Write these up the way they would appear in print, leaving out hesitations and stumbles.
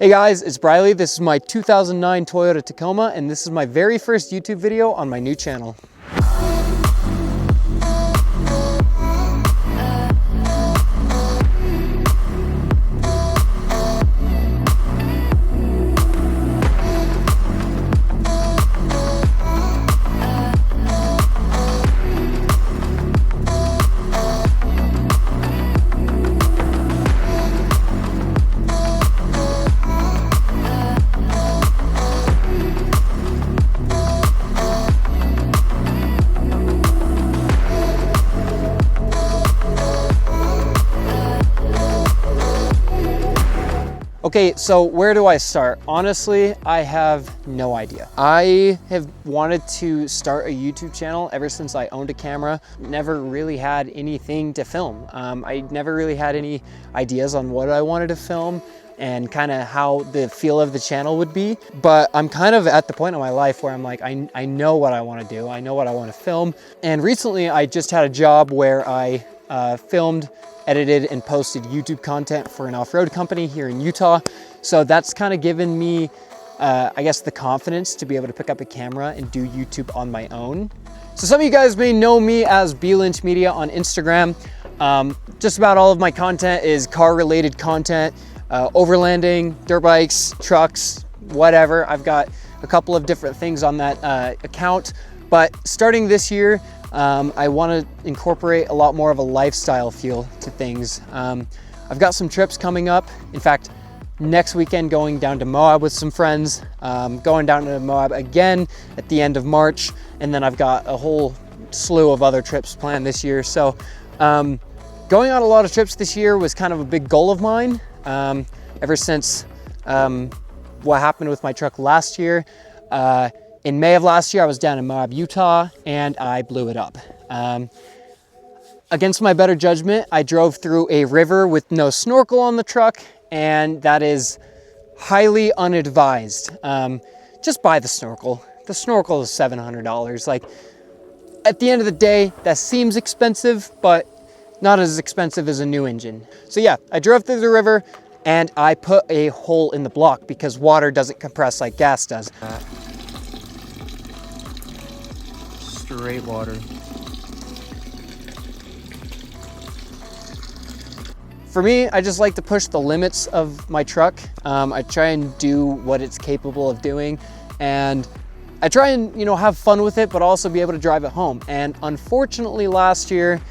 Hey guys, it's Brylee. This is my 2009 Toyota Tacoma, and this is my very first YouTube video on my new channel. Okay, so where do I start? Honestly, I have no idea. I have wanted to start a YouTube channel ever since I owned a camera. Never really had anything to film. I never really had any ideas on what I wanted to film and kind of how the feel of the channel would be. But I'm kind of at the point in my life where I'm like, I know what I want to do. I know what I want to film. And recently I just had a job where I filmed, edited, and posted YouTube content for an off-road company here in Utah. So that's kind of given me, I guess, the confidence to be able to pick up a camera and do YouTube on my own. So some of you guys may know me as Brylee Lynch Media on Instagram. Just about all of my content is car-related content, overlanding, dirt bikes, trucks, whatever. I've got a couple of different things on that account. But starting this year, I want to incorporate a lot more of a lifestyle feel to things. I've got some trips coming up. In fact, next weekend going down to Moab with some friends, going down to Moab again at the end of March, and then I've got a whole slew of other trips planned this year. So going on a lot of trips this year was kind of a big goal of mine. Ever since what happened with my truck last year. In May of last year, I was down in Moab, Utah, and I blew it up. Against my better judgment, I drove through a river with no snorkel on the truck, and that is highly unadvised. Just buy the snorkel. The snorkel is $700. Like, at the end of the day, that seems expensive, but not as expensive as a new engine. So yeah, I drove through the river, and I put a hole in the block because water doesn't compress like gas does. Straight water. For me, I just like to push the limits of my truck. I try and do what it's capable of doing, and I try and, you know, have fun with it, but also be able to drive it home. And unfortunately last year,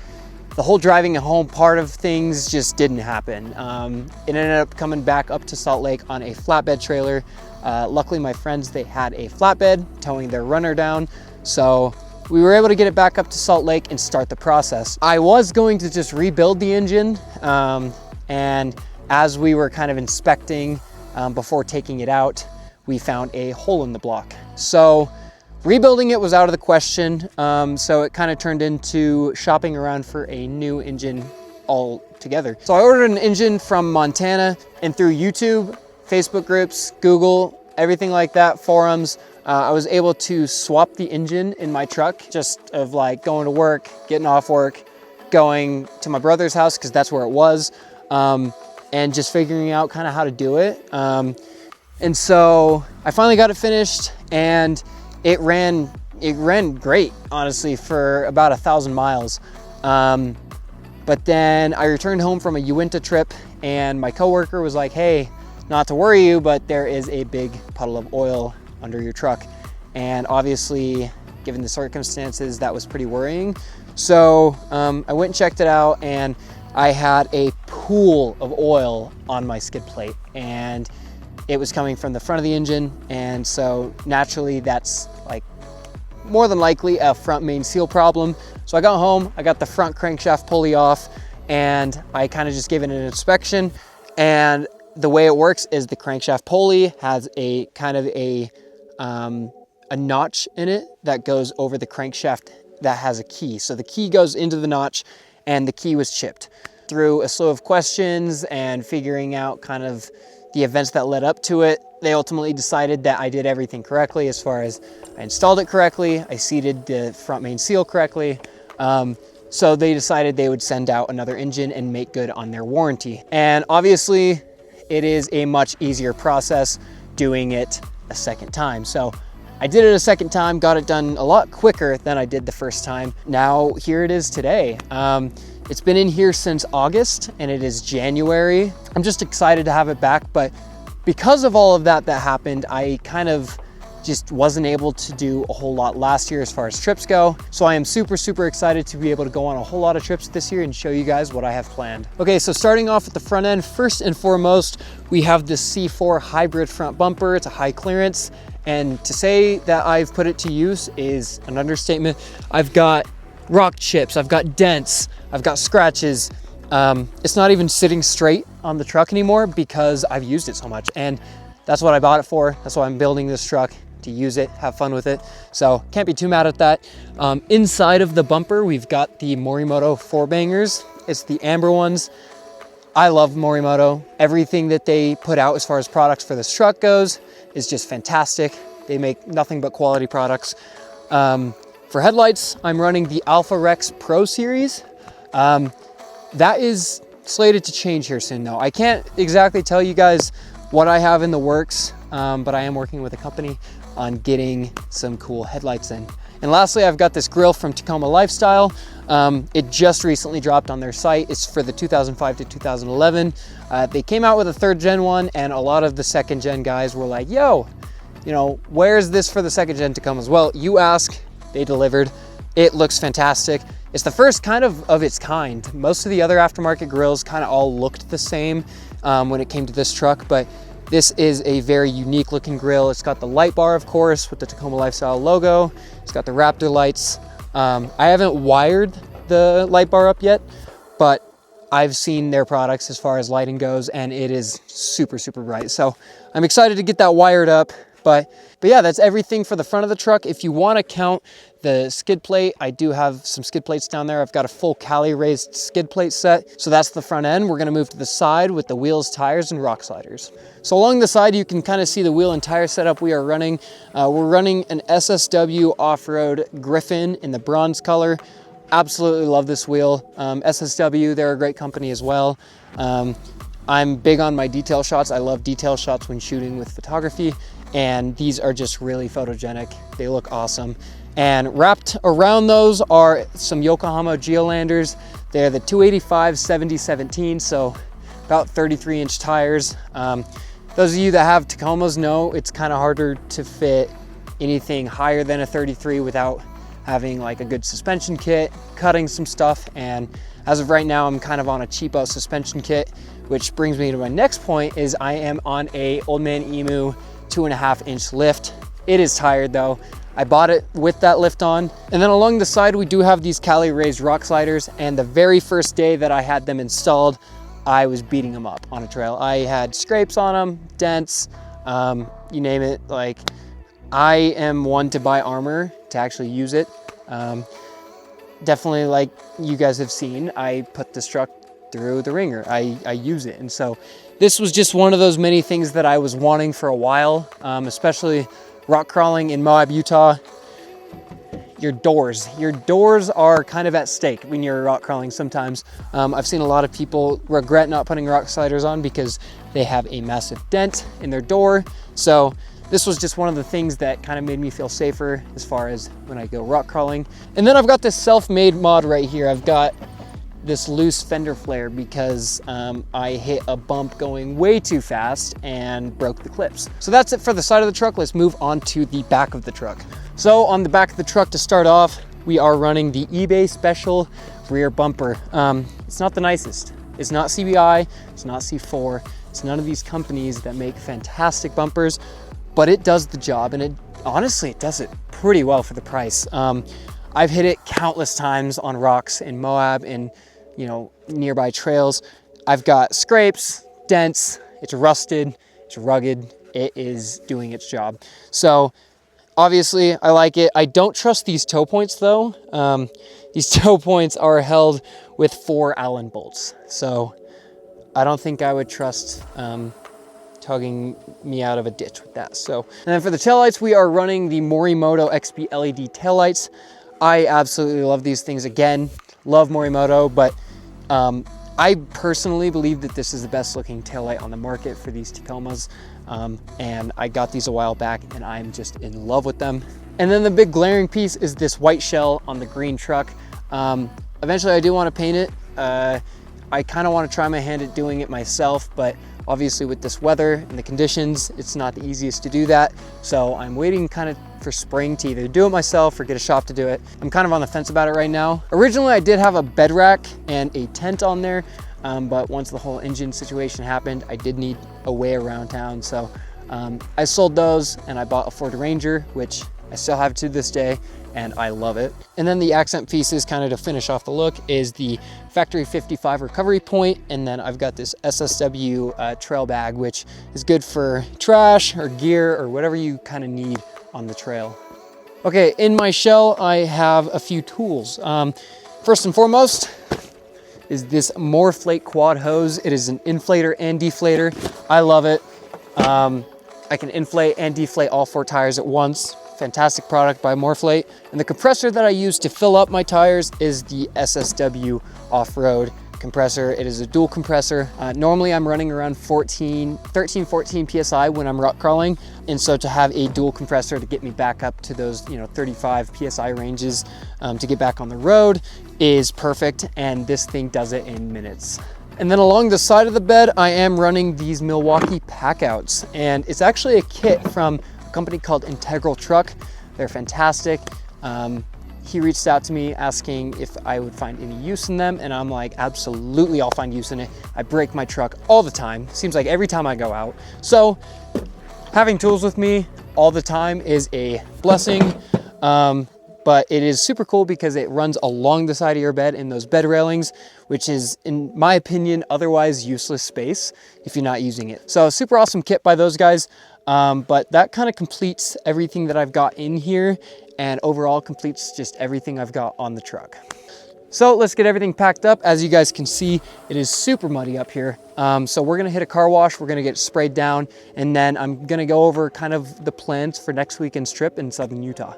the whole driving it home part of things just didn't happen. It ended up coming back up to Salt Lake on a flatbed trailer. Luckily my friends, they had a flatbed towing their runner down. So we were able to get it back up to Salt Lake and start the process. I was going to just rebuild the engine, and as we were kind of inspecting before taking it out, we found a hole in the block. So rebuilding it was out of the question, so it kind of turned into shopping around for a new engine altogether. So I ordered an engine from Montana, and through YouTube, Facebook groups, Google, everything like that, forums, I was able to swap the engine in my truck, just of like going to work, getting off work, going to my brother's house, because that's where it was, and just figuring out kind of how to do it. And so I finally got it finished, and it ran great, honestly, for about 1,000 miles. But then I returned home from a Uinta trip, and my coworker was like, hey, not to worry you, but there is a big puddle of oil under your truck. And obviously, given the circumstances, that was pretty worrying. So I went and checked it out, and I had a pool of oil on my skid plate, and it was coming from the front of the engine. And so naturally, that's like more than likely a front main seal problem. So I got home, I got the front crankshaft pulley off, and I kind of just gave it an inspection. And the way it works is the crankshaft pulley has a kind of a notch in it that goes over the crankshaft that has a key. So the key goes into the notch, and the key was chipped. Through a slew of questions and figuring out kind of the events that led up to it, they ultimately decided that I did everything correctly, as far as I installed it correctly, I seated the front main seal correctly. So they decided they would send out another engine and make good on their warranty. And obviously, it is a much easier process doing it a second time. So I did it a second time, got it done a lot quicker than I did the first time. Now here it is today. It's been in here since August and it is January. I'm just excited to have it back, but because of all of that happened, I kind of just wasn't able to do a whole lot last year as far as trips go. So I am super, super excited to be able to go on a whole lot of trips this year and show you guys what I have planned. Okay, so starting off at the front end, first and foremost, we have the C4 hybrid front bumper. It's a high clearance. And to say that I've put it to use is an understatement. I've got rock chips, I've got dents, I've got scratches. It's not even sitting straight on the truck anymore because I've used it so much. And that's what I bought it for. That's why I'm building this truck, to use it, have fun with it. So can't be too mad at that. Inside of the bumper, we've got the Morimoto 4-bangers. It's the amber ones. I love Morimoto. Everything that they put out as far as products for this truck goes is just fantastic. They make nothing but quality products. For headlights, I'm running the Alpha Rex Pro Series. That is slated to change here soon though. I can't exactly tell you guys what I have in the works, but I am working with a company on getting some cool headlights in. And lastly, I've got this grill from Tacoma Lifestyle. It just recently dropped on their site. It's for the 2005 to 2011. They came out with a 3rd gen one, and a lot of the 2nd gen guys were like, yo, you know, where's this for the 2nd gen Tacomas? Well, you ask, they delivered. It looks fantastic. It's the first kind of its kind. Most of the other aftermarket grills kind of all looked the same when it came to this truck, but this is a very unique looking grill. It's got the light bar, of course, with the Tacoma Lifestyle logo. It's got the Raptor lights. I haven't wired the light bar up yet, but I've seen their products as far as lighting goes, and it is super, super bright. So I'm excited to get that wired up. But yeah, that's everything for the front of the truck. If you want to count the skid plate, I do have some skid plates down there. I've got a full Cali raised skid plate set. So that's the front end. We're going to move to the side with the wheels, tires, and rock sliders. So along the side, you can kind of see the wheel and tire setup we are running. We're running an SSW off-road Griffin in the bronze color. Absolutely love this wheel. SSW, they're a great company as well. I'm big on my detail shots. I love detail shots when shooting with photography, and these are just really photogenic. They look awesome. And wrapped around those are some Yokohama Geolanders. They're the 285 70/17, so about 33-inch tires. Those of you that have Tacomas know it's kind of harder to fit anything higher than a 33 without having like a good suspension kit, cutting some stuff. And as of right now, I'm kind of on a cheapo suspension kit, which brings me to my next point is I am on a Old Man Emu 2.5-inch lift. It is tired though. I bought it with that lift on. And then along the side, we do have these Cali raised rock sliders. And the very first day that I had them installed, I was beating them up on a trail. I had scrapes on them, dents, you name it. Like, I am one to buy armor to actually use it. Definitely, like you guys have seen, I put this truck through the ringer. I use it. And so this was just one of those many things that I was wanting for a while, especially rock crawling in Moab, Utah. Your doors are kind of at stake when you're rock crawling sometimes. I've seen a lot of people regret not putting rock sliders on because they have a massive dent in their door. So this was just one of the things that kind of made me feel safer as far as when I go rock crawling. And then I've got this self-made mod right here. I've got this loose fender flare because I hit a bump going way too fast and broke the clips. So that's it for the side of the truck. Let's move on to the back of the truck. So on the back of the truck to start off, we are running the eBay Special rear bumper. It's not the nicest. It's not CBI, it's not C4, it's none of these companies that make fantastic bumpers, but it does the job, and honestly, it does it pretty well for the price. I've hit it countless times on rocks in Moab and nearby trails. I've got scrapes, dents, it's rusted, it's rugged, it is doing its job. So obviously I like it. I don't trust these toe points though. These toe points are held with 4 Allen bolts. So I don't think I would trust tugging me out of a ditch with that. So, and then for the taillights, we are running the Morimoto XP LED taillights. I absolutely love these things. Again, love Morimoto, but I personally believe that this is the best looking taillight on the market for these Tacomas. And I got these a while back and I'm just in love with them. And then the big glaring piece is this white shell on the green truck. Eventually I do want to paint it. I kind of want to try my hand at doing it myself, but obviously with this weather and the conditions, it's not the easiest to do that. So I'm waiting kind of for spring to either do it myself or get a shop to do it. I'm kind of on the fence about it right now. Originally I did have a bed rack and a tent on there, but once the whole engine situation happened, I did need a way around town. So I sold those and I bought a Ford Ranger, which I still have to this day, and I love it. And then the accent pieces, kind of to finish off the look, is the Factory 55 recovery point, and then I've got this SSW trail bag, which is good for trash or gear or whatever you kind of need on the trail. Okay, in my shell, I have a few tools. First and foremost is this Moreflate quad hose. It is an inflator and deflator. I love it. I can inflate and deflate all 4 tires at once. Fantastic product by Moreflate. And the compressor that I use to fill up my tires is the SSW off-road compressor. It is a dual compressor. Normally I'm running around 13, 14 PSI when I'm rock crawling. And so to have a dual compressor to get me back up to those 35 PSI ranges to get back on the road is perfect. And this thing does it in minutes. And then along the side of the bed, I am running these Milwaukee packouts. And it's actually a kit from company called Integral Truck. They're fantastic. He reached out to me asking if I would find any use in them, and I'm like, absolutely, I'll find use in it. I break my truck all the time. Seems like every time I go out. So having tools with me all the time is a blessing, but it is super cool because it runs along the side of your bed in those bed railings, which is, in my opinion, otherwise useless space if you're not using it. So super awesome kit by those guys. But that kind of completes everything that I've got in here, and overall completes just everything I've got on the truck. So let's get everything packed up. As you guys can see, it is super muddy up here. So we're gonna hit a car wash, we're gonna get sprayed down, and then I'm gonna go over kind of the plans for next weekend's trip in southern Utah.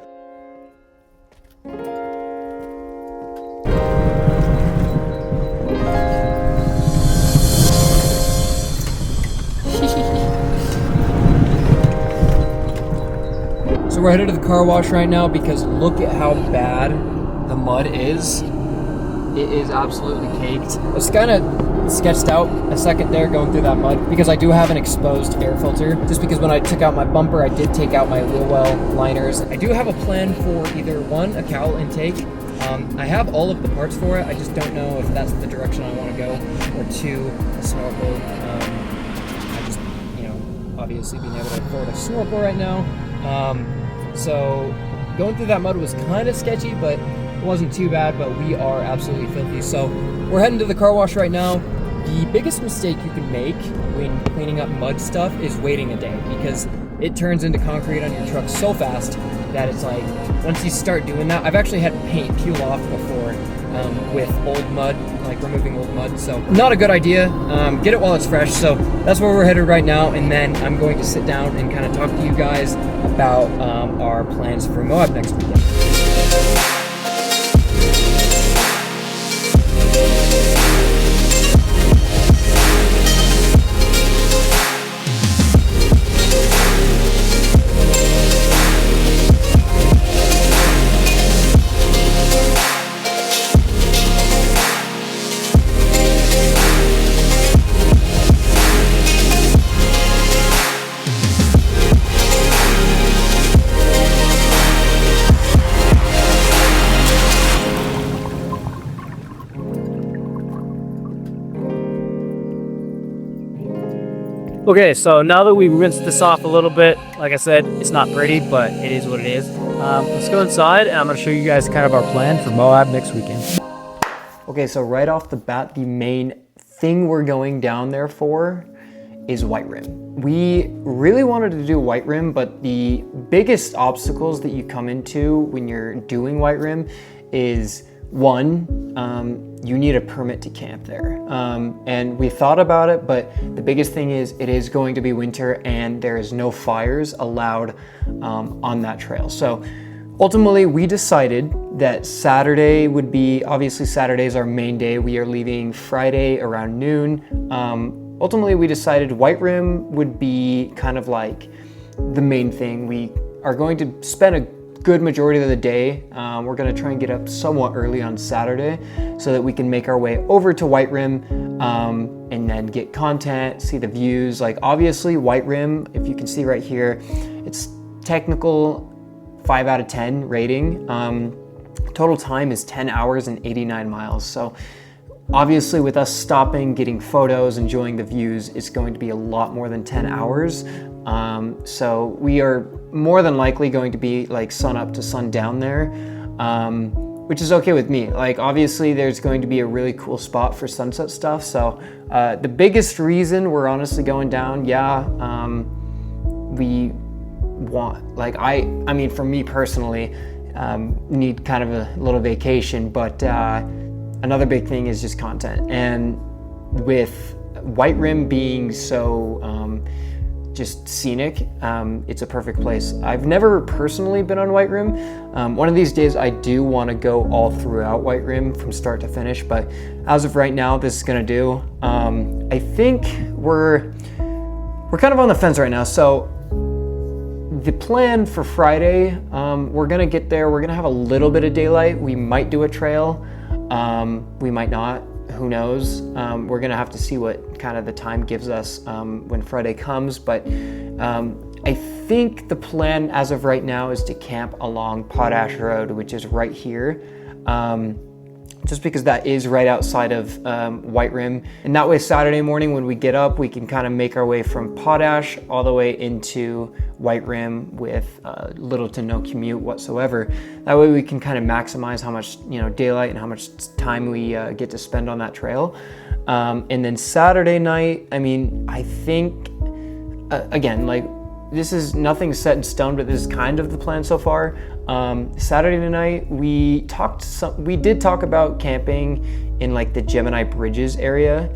So we're headed to the car wash right now because look at how bad the mud is. It is absolutely caked. I was kind of sketched out a second there going through that mud because I do have an exposed air filter. Just because when I took out my bumper, I did take out my wheel well liners. I do have a plan for either one, a cowl intake. I have all of the parts for it. I just don't know if that's the direction I want to go, or two, a snorkel. I just, obviously being able to afford a snorkel right now. So going through that mud was kind of sketchy, but it wasn't too bad, but we are absolutely filthy. So we're heading to the car wash right now. The biggest mistake you can make when cleaning up mud stuff is waiting a day, because it turns into concrete on your truck so fast that it's like, once you start doing that, I've actually had paint peel off before with old mud, like removing old mud. So not a good idea. Get it while it's fresh. So that's where we're headed right now. And then I'm going to sit down and kind of talk to you guys about our plans for Moab next weekend. Okay, so now that we rinsed this off a little bit, like I said, it's not pretty, but it is what it is. Let's go inside and I'm gonna show you guys kind of our plan for Moab next weekend. Okay, so right off the bat, the main thing we're going down there for is white rim. We really wanted to do white rim, but the biggest obstacles that you come into when you're doing white rim is one, you need a permit to camp there. And we thought about it, but the biggest thing is it is going to be winter and there is no fires allowed on that trail. So Ultimately, we decided that Saturday would be, obviously Saturday is our main day. We are leaving Friday around noon. Ultimately, we decided White Rim would be kind of like the main thing. We are going to spend a good majority of the day. We're gonna try and get up somewhat early on Saturday so that we can make our way over to White Rim and then get content, see the views. Like obviously White Rim, if you can see right here, it's technical 5 out of 10 rating. Total time is 10 hours and 89 miles. So obviously with us stopping, getting photos, enjoying the views, it's going to be a lot more than 10 hours. So we are more than likely going to be like sun up to sun down there, which is okay with me. Like obviously there's going to be a really cool spot for sunset stuff. So the biggest reason we're honestly going down, we want, like I mean for me personally, need kind of a little vacation, but another big thing is just content. And with White Rim being so just scenic, it's a perfect place. I've never personally been on White Rim. One of these days I do want to go all throughout White Rim from start to finish, but as of right now, this is gonna do. I think we're kind of on the fence right now. So the plan for Friday, we're gonna get there. We're gonna have a little bit of daylight. We might do a trail. We might not. Who knows? We're gonna have to see what kind of the time gives us when Friday comes. But I think the plan as of right now is to camp along Potash Road, which is right here. Just because that is right outside of White Rim. And that way Saturday morning when we get up, we can kind of make our way from Potash all the way into White Rim with little to no commute whatsoever. That way we can kind of maximize how much daylight and how much time we get to spend on that trail. And then Saturday night, I mean, I think, again, like this is nothing set in stone, but this is kind of the plan so far. Saturday night, we did talk about camping in like the Gemini Bridges area,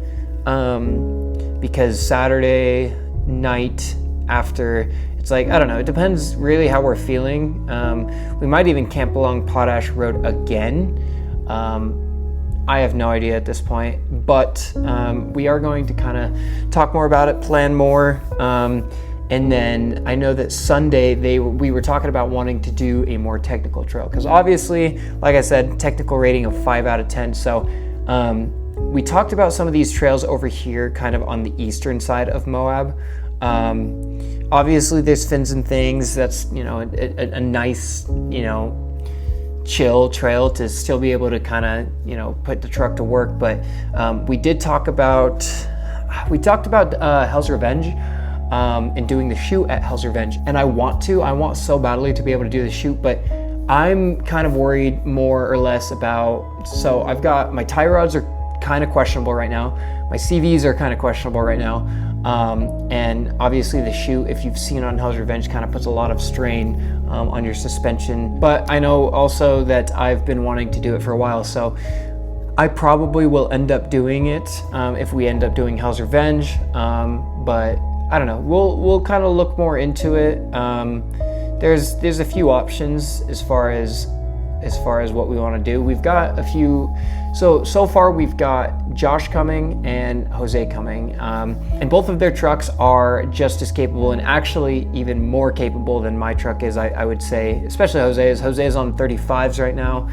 because Saturday night after, it's like, I don't know, it depends really how we're feeling. We might even camp along Potash Road again. I have no idea at this point, but we are going to kind of talk more about it, plan more. And then I know that Sunday we were talking about wanting to do a more technical trail, because obviously, like I said, technical rating of 5 out of 10. So we talked about some of these trails over here, kind of on the eastern side of Moab. Obviously, there's Fins and Things. That's a nice chill trail to still be able to kind of put the truck to work. But we talked about Hell's Revenge. And doing the shoot at Hell's Revenge. And I want so badly to be able to do the shoot, but I'm kind of worried more or less about, so I've got, my tie rods are kind of questionable right now. My CVs are kind of questionable right now. And obviously the shoot, if you've seen it on Hell's Revenge, kind of puts a lot of strain on your suspension. But I know also that I've been wanting to do it for a while, so I probably will end up doing it if we end up doing Hell's Revenge. But I don't know. We'll kind of look more into it. There's a few options as far as what we want to do. We've got a few. So far we've got Josh coming and Jose coming, and both of their trucks are just as capable and actually even more capable than my truck is. I would say, especially Jose's. Jose's on 35s right now.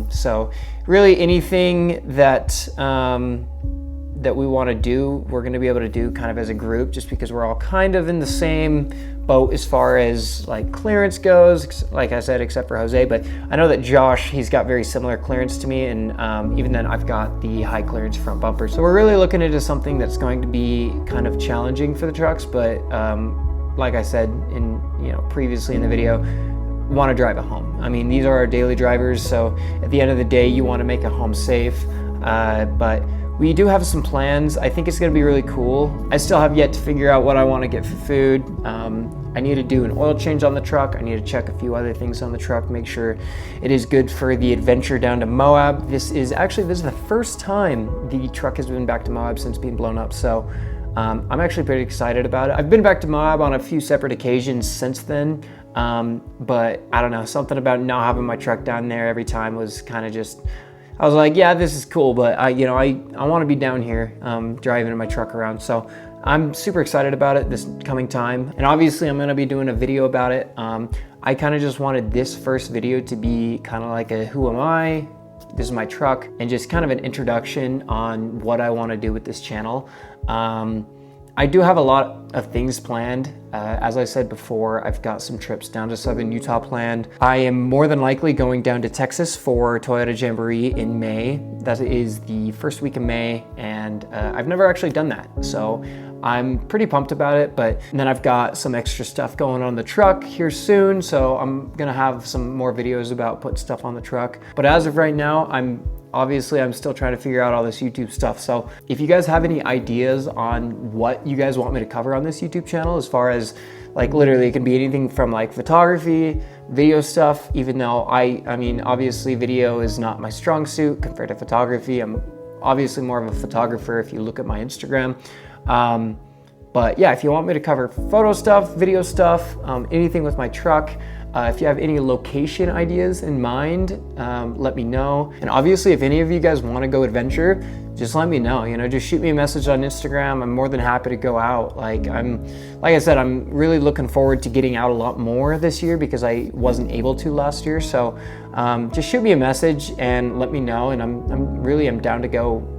So really anything that we want to do, we're going to be able to do kind of as a group, just because we're all kind of in the same boat as far as like clearance goes, like I said, except for Jose. But I know that Josh, he's got very similar clearance to me, and even then I've got the high clearance front bumper. So we're really looking into something that's going to be kind of challenging for the trucks, but like I said previously in the video, want to drive it home. I mean, these are our daily drivers, so at the end of the day, you want to make it home safe. But we do have some plans. I think it's gonna be really cool. I still have yet to figure out what I wanna get for food. I need to do an oil change on the truck. I need to check a few other things on the truck, make sure it is good for the adventure down to Moab. This is the first time the truck has been back to Moab since being blown up. So I'm actually pretty excited about it. I've been back to Moab on a few separate occasions since then. But I don't know, something about not having my truck down there every time was kind of just, I was like, yeah, this is cool, but I want to be down here driving my truck around. So I'm super excited about it this coming time. And obviously I'm gonna be doing a video about it. I kind of just wanted this first video to be kind of like a who am I? This is my truck, and just kind of an introduction on what I want to do with this channel. I do have a lot of things planned. As I said before, I've got some trips down to Southern Utah planned. I am more than likely going down to Texas for Toyota Jamboree in May. That is the first week of May, and I've never actually done that. So I'm pretty pumped about it, but then I've got some extra stuff going on the truck here soon. So I'm gonna have some more videos about putting stuff on the truck. But as of right now, I'm still trying to figure out all this YouTube stuff. So if you guys have any ideas on what you guys want me to cover on this YouTube channel, as far as like literally it can be anything from like photography, video stuff, even though I mean, obviously video is not my strong suit compared to photography. I'm obviously more of a photographer if you look at my Instagram. But yeah, if you want me to cover photo stuff, video stuff, anything with my truck, if you have any location ideas in mind, let me know. And obviously, if any of you guys want to go adventure, just let me know. You know, just shoot me a message on Instagram. I'm more than happy to go out. Like I said, I'm really looking forward to getting out a lot more this year because I wasn't able to last year. So just shoot me a message and let me know. And I'm down to go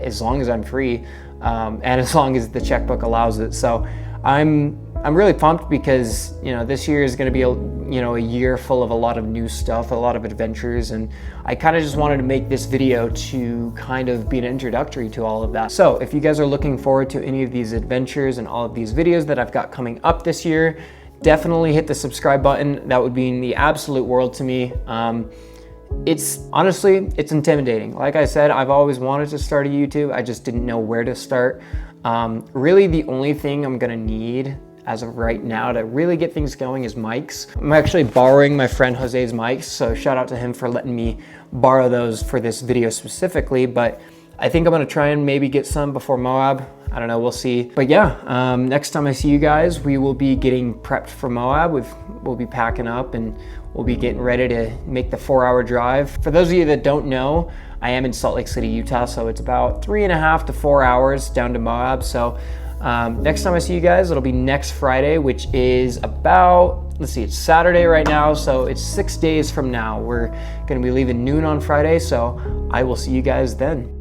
as long as I'm free, and as long as the checkbook allows it. So I'm really pumped because, you know, this year is going to be a year full of a lot of new stuff, a lot of adventures, and I kind of just wanted to make this video to kind of be an introductory to all of that. So if you guys are looking forward to any of these adventures and all of these videos that I've got coming up this year, definitely hit the subscribe button. That would mean the absolute world to me. It's honestly, it's intimidating. Like I said, I've always wanted to start a YouTube. I just didn't know where to start. Really the only thing I'm gonna need as of right now to really get things going is mics. I'm actually borrowing my friend Jose's mics, so shout out to him for letting me borrow those for this video specifically, but I think I'm gonna try and maybe get some before Moab. I don't know, we'll see. But yeah, next time I see you guys, we will be getting prepped for Moab. We'll be packing up and we'll be getting ready to make the 4-hour drive. For those of you that don't know, I am in Salt Lake City, Utah, so it's about 3.5 to 4 hours down to Moab. So next time I see you guys, it'll be next Friday, which is about, let's see, it's Saturday right now, so it's 6 days from now. We're gonna be leaving noon on Friday, so I will see you guys then.